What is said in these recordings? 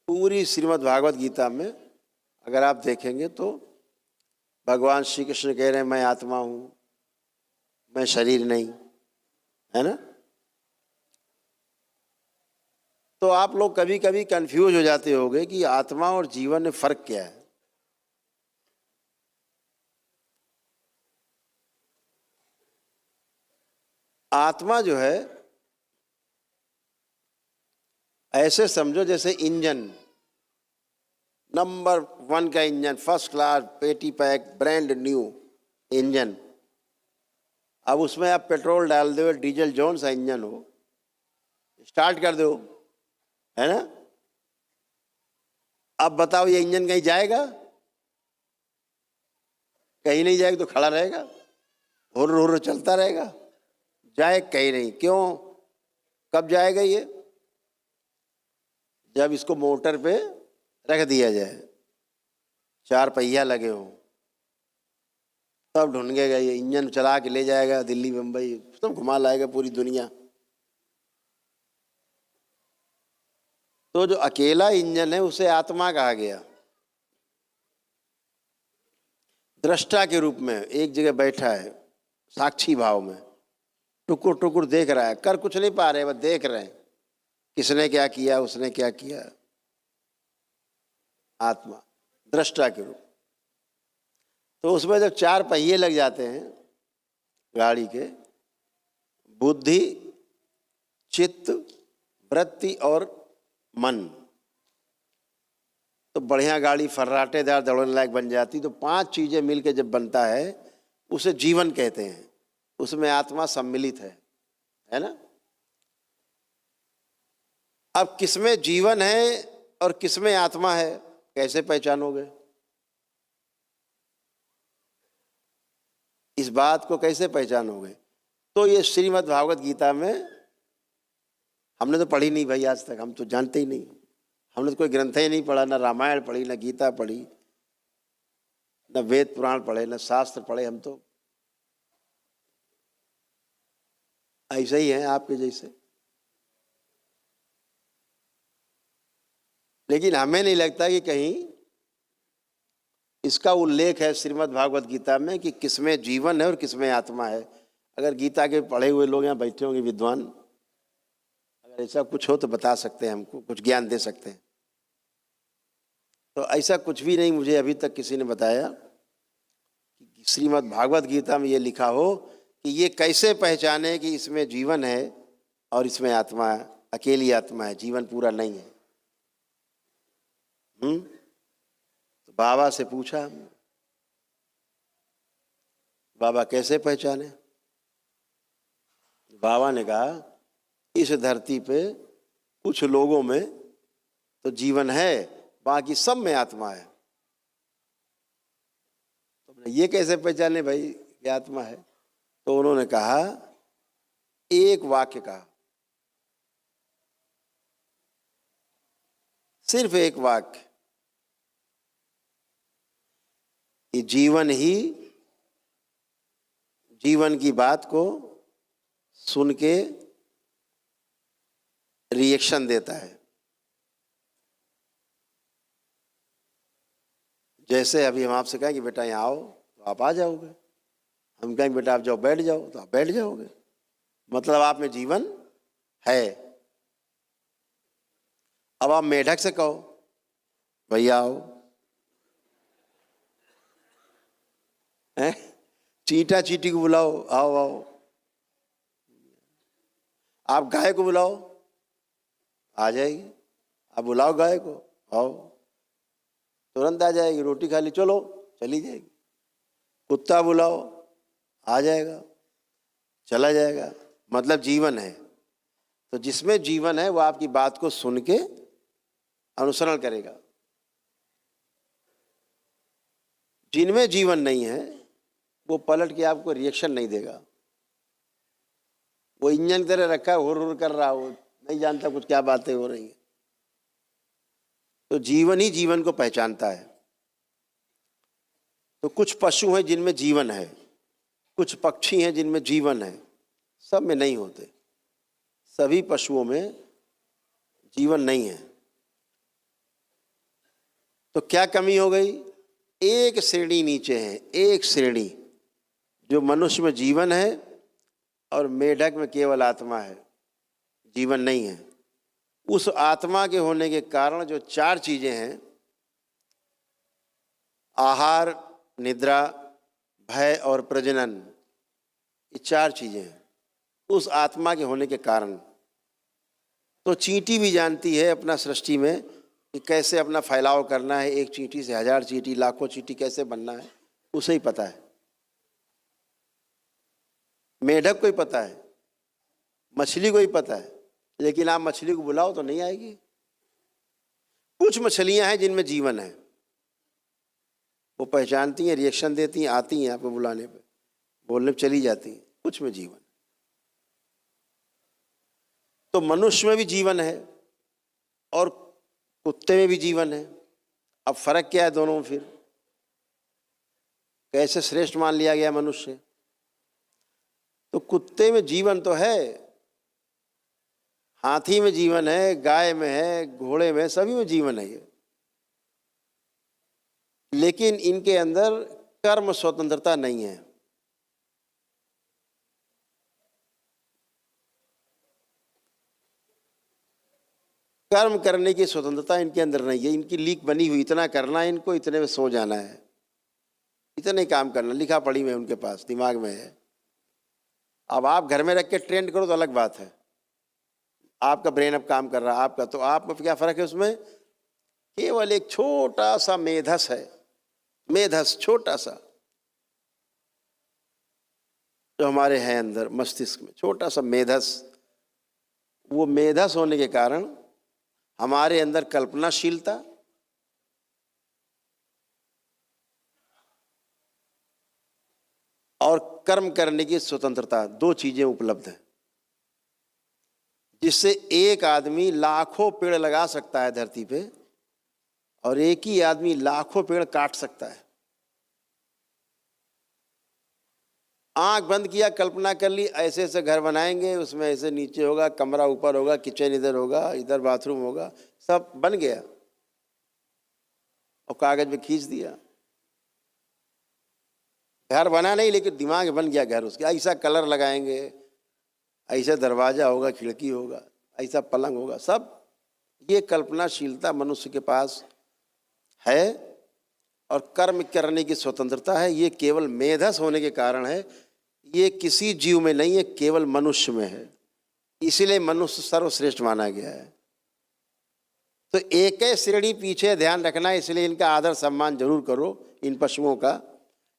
पूरी श्रीमद् भागवत गीता में अगर आप देखेंगे तो भगवान श्री कृष्ण कह रहे हैं मैं आत्मा हूँ, मैं शरीर नहीं, है ना। तो आप लोग कभी कभी कंफ्यूज हो जाते होंगे कि आत्मा और जीवन में फर्क क्या है। आत्मा जो है ऐसे समझो जैसे इंजन, नंबर 1 का इंजन, फर्स्ट क्लास, पेटी पैक, ब्रांड न्यू इंजन। अब उसमें आप पेट्रोल डाल दो, डीजल जौन सा इंजन हो, स्टार्ट कर दो, है ना। अब बताओ ये इंजन कहीं जाएगा? कहीं नहीं जाएगा, तो खड़ा रहेगा, हुर्र हुर्र चलता रहेगा, जाए कहीं नहीं। क्यों? कब जाएगा ये? जब इसको मोटर पे रख दिया जाए, 4 पहिया लगे हों, तब ढूंढेगा ये इंजन, चला के ले जाएगा दिल्ली मुंबई, सब घुमा लाएगा पूरी दुनिया। तो जो अकेला इंजन है उसे आत्मा कहा गया। दृष्टा के रूप में एक जगह बैठा है, साक्षी भाव में, टुकुर टुकुर देख रहा है, कर कुछ नहीं पा रहे, बस देख रहे हैं किसने क्या किया, उसने क्या किया। आत्मा दृष्टा के रूप। तो उसमें जब 4 पहिए लग जाते हैं गाड़ी के, बुद्धि, चित्त, वृत्ति और मन, तो बढ़िया गाड़ी फर्राटेदार दौड़ने लायक बन जाती। तो 5 चीजें मिलकर जब बनता है उसे जीवन कहते हैं। उसमें आत्मा सम्मिलित है ना। अब किसमें जीवन है और किसमें आत्मा है, कैसे पहचानोगे? इस बात को कैसे पहचानोगे? तो ये श्रीमद् भागवत गीता में हमने तो पढ़ी नहीं भाई आज तक, हम तो जानते ही नहीं। हमने तो कोई ग्रंथ ही नहीं पढ़ा, ना रामायण पढ़ी, ना गीता पढ़ी, ना वेद पुराण पढ़े, ना शास्त्र पढ़े। हम तो ऐसे ही हैं आपके जैसे। लेकिन हमें नहीं लगता कि कहीं इसका उल्लेख है श्रीमद् भागवत गीता में कि किसमें जीवन है और किसमें आत्मा है। अगर गीता के पढ़े हुए लोग यहाँ बैठे होंगे विद्वान, अगर ऐसा कुछ हो तो बता सकते हैं, हमको कुछ ज्ञान दे सकते हैं। तो ऐसा कुछ भी नहीं, मुझे अभी तक किसी ने बताया कि श्रीमद् भागवत गीता में ये लिखा हो कि ये कैसे पहचाने कि इसमें जीवन है और इसमें आत्मा है, अकेली आत्मा है, जीवन पूरा नहीं है। तो बाबा से पूछा, बाबा कैसे पहचाने? बाबा ने कहा इस धरती पे कुछ लोगों में तो जीवन है, बाकी सब में आत्मा है। तो ये कैसे पहचाने भाई ये आत्मा है? तो उन्होंने कहा, एक वाक्य कहा, सिर्फ एक वाक्य, कि जीवन ही जीवन की बात को सुन के रिएक्शन देता है। जैसे अभी हम आपसे कहें कि बेटा यहाँ आओ तो आप आ जाओगे, हम कहेंगे बेटा आप जाओ बैठ जाओ तो आप बैठ जाओगे, मतलब आप में जीवन है। अब आप मेढक से कहो भैया आओ, हैं? चींटा चींटी को बुलाओ आओ आओ, आप गाय को बुलाओ आ जाएगी, आप बुलाओ गाय को आओ तुरंत आ जाएगी, रोटी खा ली चलो चली जाएगी। कुत्ता बुलाओ आ जाएगा चला जाएगा, मतलब जीवन है। तो जिसमें जीवन है वो आपकी बात को सुन के अनुसरण करेगा। जिनमें जीवन नहीं है वो पलट के आपको रिएक्शन नहीं देगा। वो इंजन की तरह रखा है, हुर हुर कर रहा, वो नहीं जानता कुछ क्या बातें हो रही हैं। तो जीवन ही जीवन को पहचानता है। तो कुछ पशु हैं जिनमें जीवन है, कुछ पक्षी हैं जिनमें जीवन है, सब में नहीं होते। सभी पशुओं में जीवन नहीं है। तो क्या कमी हो गई? एक श्रेणी नीचे है, एक श्रेणी जो मनुष्य में जीवन है और मेढक में केवल आत्मा है, जीवन नहीं है। उस आत्मा के होने के कारण जो चार चीजें हैं, आहार, निद्रा, भय और प्रजनन, ये चार चीजें हैं उस आत्मा के होने के कारण। तो चींटी भी जानती है अपना सृष्टि में कि कैसे अपना फैलाव करना है, एक चींटी से 1000 चींटी, लाखों चींटी कैसे बनना है, उसे ही पता है। मेढक को ही पता है, मछली को ही पता है, लेकिन आप मछली को बुलाओ तो नहीं आएगी। कुछ मछलियां हैं जिनमें जीवन है, वो पहचानती हैं, रिएक्शन देती हैं, आती हैं आपको बुलाने पे, बोलने पे चली जाती हैं, कुछ में जीवन। तो मनुष्य में भी जीवन है और कुत्ते में भी जीवन है। अब फर्क क्या है दोनों में? फिर कैसे श्रेष्ठ मान लिया गया मनुष्य? तो कुत्ते में जीवन तो है, हाथी में जीवन है, गाय में है, घोड़े में, सभी में जीवन है ये, लेकिन इनके अंदर कर्म स्वतंत्रता नहीं है। कर्म करने की स्वतंत्रता इनके अंदर नहीं है। इनकी लीक बनी हुई, इतना करना है इनको, इतने में सो जाना है, इतने काम करना, लिखा पढ़ी में उनके पास दिमाग में है। अब आप घर में रख के ट्रेंड करो तो अलग बात है, आपका ब्रेन अब काम कर रहा है आपका, तो आप में क्या फर्क है? उसमें केवल एक छोटा सा मेधस है, मेधस छोटा सा जो हमारे हैं अंदर मस्तिष्क में, छोटा सा मेधस। वो मेधस होने के कारण हमारे अंदर कल्पनाशीलता और कर्म करने की स्वतंत्रता, दो चीजें उपलब्ध हैं, जिससे एक आदमी लाखों पेड़ लगा सकता है धरती पे और एक ही आदमी लाखों पेड़ काट सकता है। आंख बंद किया, कल्पना कर ली, ऐसे ऐसे घर बनाएंगे, उसमें ऐसे नीचे होगा, कमरा ऊपर होगा, किचन इधर होगा, इधर बाथरूम होगा, सब बन गया और कागज में खींच दिया। घर बना नहीं, लेकिन दिमाग बन गया घर उसके, ऐसा कलर लगाएंगे, ऐसा दरवाजा होगा, खिड़की होगा, ऐसा पलंग होगा, सब ये कल्पनाशीलता मनुष्य के पास है और कर्म करने की स्वतंत्रता है। ये केवल मेधस होने के कारण है, ये किसी जीव में नहीं है, केवल मनुष्य में है। इसीलिए मनुष्य सर्वश्रेष्ठ माना गया है। तो एक श्रेणी पीछे ध्यान रखना, इसलिए इनका आदर सम्मान जरूर करो। इन पशुओं का,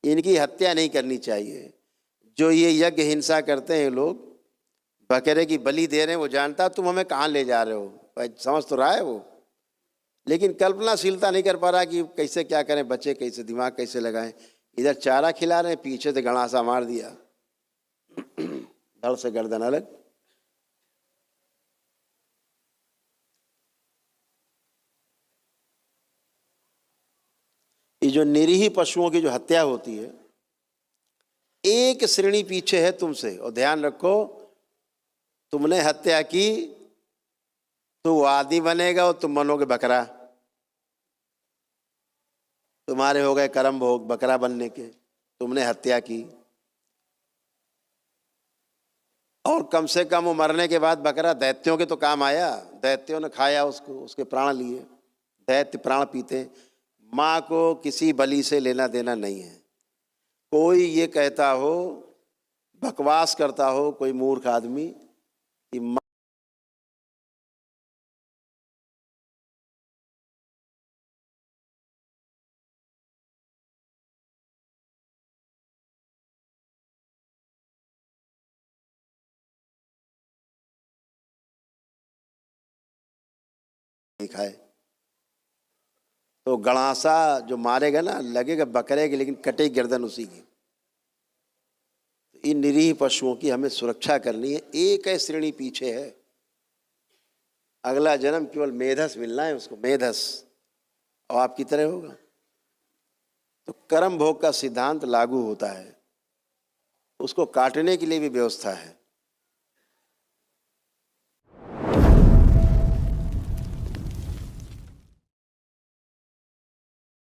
इनकी हत्या नहीं करनी चाहिए। जो ये यज्ञ हिंसा करते हैं लोग, बकरे की बलि दे रहे हैं, वो जानता तुम हमें कहाँ ले जा रहे हो, समझ तो रहा है वो, लेकिन कल्पनाशीलता नहीं कर पा रहा कि कैसे क्या करें, बच्चे कैसे, दिमाग कैसे लगाएं। इधर चारा खिला रहे हैं, पीछे से गड़ासा मार दिया, धड़ से गर्दन अलग। ये जो निरीह पशुओं की जो हत्या होती है, एक श्रेणी पीछे है तुमसे। और ध्यान रखो, तुमने हत्या की तो वो आदमी बनेगा और तुम बनोगे बकरा। तुम्हारे हो गए कर्म भोग बकरा बनने के, तुमने हत्या की। और कम से कम वो मरने के बाद बकरा दैत्यों के तो काम आया, दैत्यों ने खाया उसको, उसके प्राण लिए, दैत्य प्राण पीते। माँ को किसी बलि से लेना देना नहीं है। कोई ये कहता हो, बकवास करता हो कोई मूर्ख आदमी कि माँ नहीं खाए, तो गड़ासा जो मारेगा ना, लगेगा बकरे की, लेकिन कटे गर्दन उसी की। इन निरीह पशुओं की हमें सुरक्षा करनी है। एक है श्रेणी पीछे है, अगला जन्म केवल मेधस मिलना है उसको, मेधस, और आपकी तरह होगा। तो कर्म भोग का सिद्धांत लागू होता है, उसको काटने के लिए भी व्यवस्था है।